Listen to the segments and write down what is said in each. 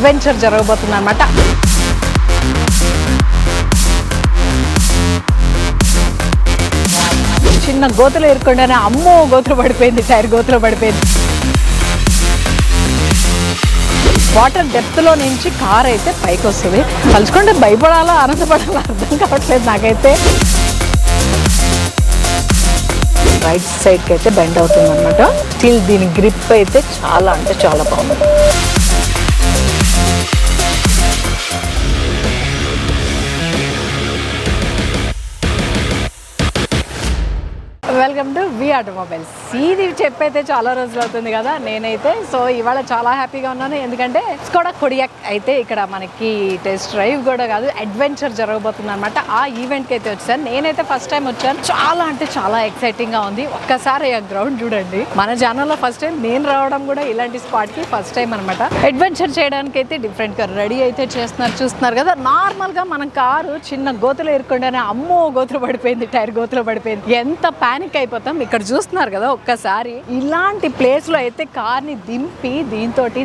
Adventure జరగబోతుంది అనమాట. చిన్న గోతులు ఇరుక్కుండానే అమ్మో గోతులు పడిపోయింది, టైర్ గోతులు పడిపోయింది. వాటర్ డెప్త్లో నుంచి కార్ అయితే పైకి వస్తుంది. తలుచుకుంటే భయపడాలా ఆనందపడాలా అర్థం కావట్లేదు నాకైతే. రైట్ సైడ్కి అయితే బెండ్ అవుతుంది అనమాట. స్టిల్ దీని గ్రిప్ అయితే చాలా అంటే చాలా బాగుంది. Welcome to V automobiles. ఇది చెప్పైతే చాలా రోజులు అవుతుంది కదా నేనైతే. సో ఇవాళ చాలా హ్యాపీగా ఉన్నాను, ఎందుకంటే స్కోడా కొడియాక్ అయితే ఇక్కడ మనకి టెస్ట్ డ్రైవ్ కూడా కాదు అడ్వెంచర్ జరగబోతుంది అనమాట. ఆ ఈవెంట్కి అయితే వచ్చాను. నేనైతే ఫస్ట్ టైం వచ్చాను. చాలా అంటే చాలా ఎక్సైటింగ్గా ఉంది. ఒక్కసారి ఆ గ్రౌండ్ చూడండి. మన ఛానల్లో ఫస్ట్ టైం నేను రావడం కూడా ఇలాంటి స్పాట్కి ఫస్ట్ టైం అనమాట. అడ్వెంచర్ చేయడానికి అయితే డిఫరెంట్గా రెడీ అయితే చేస్తున్నారు, చూస్తున్నారు కదా. నార్మల్గా మనం కారు చిన్న గోతులు ఇరుక్కుండానే అమ్మో గోతులు పడిపోయింది, టైర్ గోతులు పడిపోయింది, ఎంత ప్యానిక్ అయిపోతాం. ఇక్కడ చూస్తున్నారు కదా, ఒక్కసారి ఇలాంటి ప్లేస్ లో అయితే కార్ ని దింపి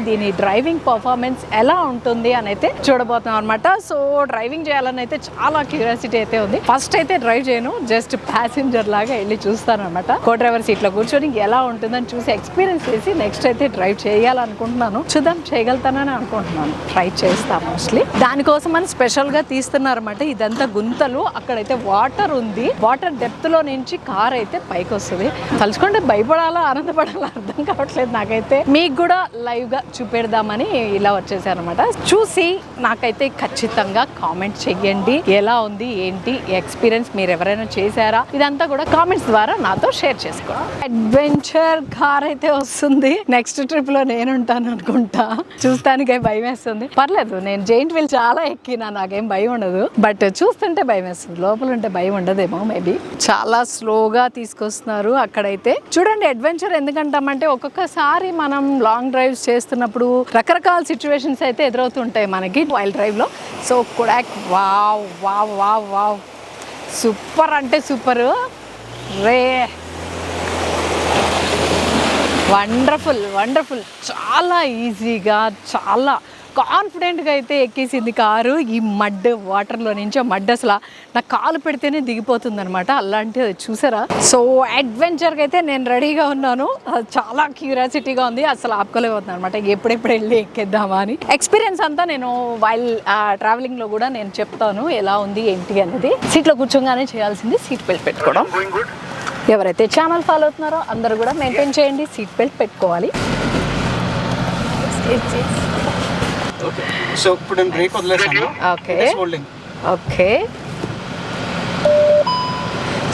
దీని డ్రైవింగ్ పర్ఫార్మెన్స్ ఎలా ఉంటుంది అని అయితే చూడబోతున్నాం అనమాట. సో డ్రైవింగ్ చేయాలని అయితే చాలా క్యూరియాసిటీ అయితే ఉంది. ఫస్ట్ అయితే డ్రైవ్ చేయను, జస్ట్ ప్యాసింజర్ లాగా వెళ్ళి చూస్తాను అనమాట. కో డ్రైవర్ సీట్ లో కూర్చొని ఎలా ఉంటుందని చూసి ఎక్స్పీరియన్స్ చేసి నెక్స్ట్ అయితే డ్రైవ్ చేయాలనుకుంటున్నాను. చూద్దాం చేయగలుగుతానని అనుకుంటున్నాను. ట్రై చేస్తాను మోస్ట్లీ. దానికోసం అని స్పెషల్ గా తీస్తున్నారు అనమాట. ఇదంతా గుంతలు, అక్కడైతే వాటర్ ఉంది. వాటర్ డెప్త్ లో నుంచి కార్ అయితే పైకి వస్తుంది. తలుచుకుంటే భయపడాలా ఆనందపడాలా అర్థం కావట్లేదు నాకైతే. మీకు కూడా లైవ్ గా చూపెడదామని ఇలా వచ్చేసాను అనమాట. చూసి నాకైతే ఖచ్చితంగా కామెంట్ చెయ్యండి, ఎలా ఉంది ఏంటి ఎక్స్పీరియన్స్, మీరు ఎవరైనా చేశారా, ఇదంతా కూడా కామెంట్స్ ద్వారా నాతో షేర్ చేసుకోండి. అడ్వెంచర్ కార్ అయితే వస్తుంది. నెక్స్ట్ ట్రిప్ లో నేను ఉంటాను అనుకుంటా. చూస్తానికే భయం వేస్తుంది. పర్లేదు, నేను జెయింట్ వీల్ చాలా ఎక్కినా, నాకేం భయం ఉండదు. బట్ చూస్తుంటే భయం వేస్తుంది, లోపల ఉంటే భయం ఉండదేమో మేబీ. చాలా స్లోగా తీసుకొస్తున్నారు అక్కడైతే. చూడండి అడ్వెంచర్ ఎందుకంటామంటే ఒక్కొక్కసారి మనం లాంగ్ డ్రైవ్స్ చేస్తున్నప్పుడు రకరకాల సిచ్యువేషన్స్ అయితే ఎదురవుతుంటాయి మనకి వైల్డ్ డ్రైవ్ లో. So Kodak wow wow wow wow super అంటే సూపర్ రే, వండర్ఫుల్ వండర్ఫుల్. చాలా ఈజీగా చాలా కాన్ఫిడెంట్గా అయితే ఎక్కేసింది కారు. ఈ మడ్ వాటర్లో నుంచి ఆ మడ్ అసలు నా కాలు పెడితేనే దిగిపోతుంది అనమాట. అలాంటిది చూసారా. సో అడ్వెంచర్కి అయితే నేను రెడీగా ఉన్నాను. చాలా క్యూరియాసిటీగా ఉంది, అసలు ఆపుకోలేకపోతున్నాను అనమాట. ఎప్పుడెప్పుడు వెళ్ళి ఎక్కేద్దామా అని. ఎక్స్పీరియన్స్ అంతా నేను వైల్ ట్రావెలింగ్లో కూడా నేను చెప్తాను ఎలా ఉంది ఏంటి అనేది. సీట్లో కూర్చోగానే చేయాల్సింది సీట్ బెల్ట్ పెట్టుకోవడం. ఎవరైతే ఛానల్ ఫాలో అవుతున్నారో అందరూ కూడా మెయింటైన్ చేయండి, సీట్ బెల్ట్ పెట్టుకోవాలి. సో ఇప్పుడు నేను బ్రేక్ వదిలేసాను. Okay okay.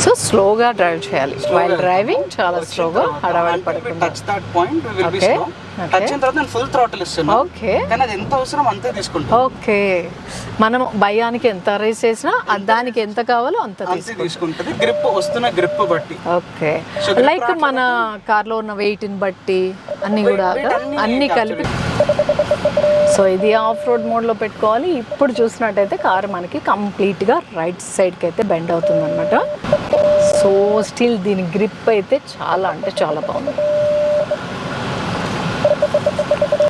సో స్లోగా డ్రైవ్ చేయాలి. వైల్ డ్రైవింగ్ చాలా స్లోగా హడావిడి పడకుండా. Touch that point we will be slow. Touch అయిన తర్వాత నేను ఫుల్ థ్రాటిల్ ఇస్తాను. ఓకే. కానీ అది ఎంత అవసరం అంతే తీసుకుంటాను. ఓకే. మనం భయానికి ఎంత రేస్ చేసినా దానికి ఎంత కావాలో అంత తీసుకుంటుంది. గ్రిప్ వస్తున్న గ్రిప్ బట్టి. ఓకే. లైక్ మన కార్లో ఉన్న వెయిట్ ని బట్టి అన్ని కూడా అన్ని కలిపి. సో ఇది ఆఫ్ రోడ్ మోడ్లో పెట్టుకోవాలి. ఇప్పుడు చూసినట్టయితే కారు మనకి కంప్లీట్గా రైట్ సైడ్కి అయితే బెండ్ అవుతుంది అనమాట. సో స్టిల్ దీని గ్రిప్ అయితే చాలా అంటే చాలా బాగుంది.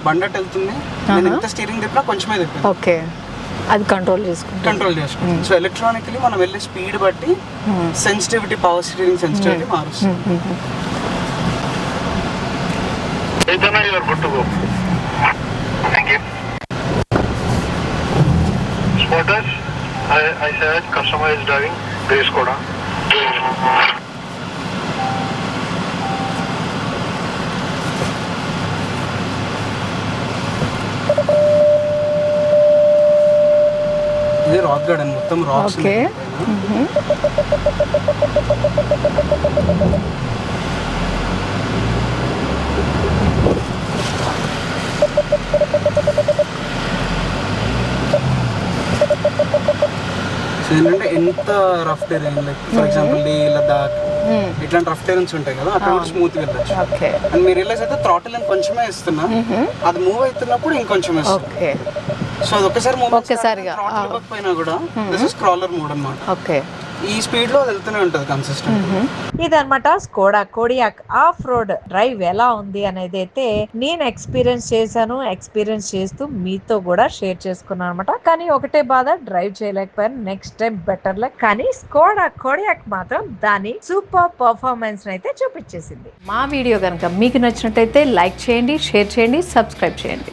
బండట్ వెళ్తుంది, నేను ఎంత స్టీరింగ్ తిప్పినా కొంచెమే తిప్పాను. ఓకే, అది కంట్రోల్ చేసుకుంటాం. సో ఎలక్ట్రానికలీ మనం వెళ్ళే స్పీడ్ బట్టి సెన్సిటివిటీ, పవర్ స్టీరింగ్ సెన్సిటివిటీ మారుస్తుంది. Spotters, I said customer is driving Grace Skoda. ఇది రాక్ గార్డెన్, మొత్తం రాక్స్. ఓకే. ఏంటంటే ఎంత rough terrain, like for example Ladakh ఇట్లాంటి రఫ్ టెరైన్స్ ఉంటాయి కదా, అక్కడ స్మూత్ వెళ్ళచ్చు. అండ్ మీరు రియలైజ్ అయితే థ్రాటిల్ అని కొంచెమే ఇస్తున్నా, అది మూవ్ అవుతున్నప్పుడు ఇంకొంచెం ఇస్తున్నా. సో అది ఒక్కసారి మూవ్ ఒక్కసారిగా పోయినా కూడా దిస్ ఇస్ క్రాలర్ మోడ్ అన్నమాట. ఓకే. ఈ స్పీడ్ లో అది వెళ్తూనే ఉంటుంది కన్సిస్టెంట్. ఇదన్నమాట Skoda Kodiak of road drive ఎలా ఉంది అనేది అయితే నేను ఎక్స్పీరియన్స్ చేశాను. ఎక్స్పీరియన్స్ చేస్తూ మీతో కూడా షేర్ చేసుకున్నాను అనమాట. కానీ ఒకటే బాధ, డ్రైవ్ చేయలేకపోయాను. Next time better luck. కానీ స్కోడా కోడియాక్ మాత్రం దాని సూపర్ పర్ఫార్మెన్స్ అయితే చూపించేసింది. మా వీడియో కనుక మీకు నచ్చినట్టయితే లైక్ చేయండి, షేర్ చేయండి, సబ్స్క్రైబ్ చేయండి.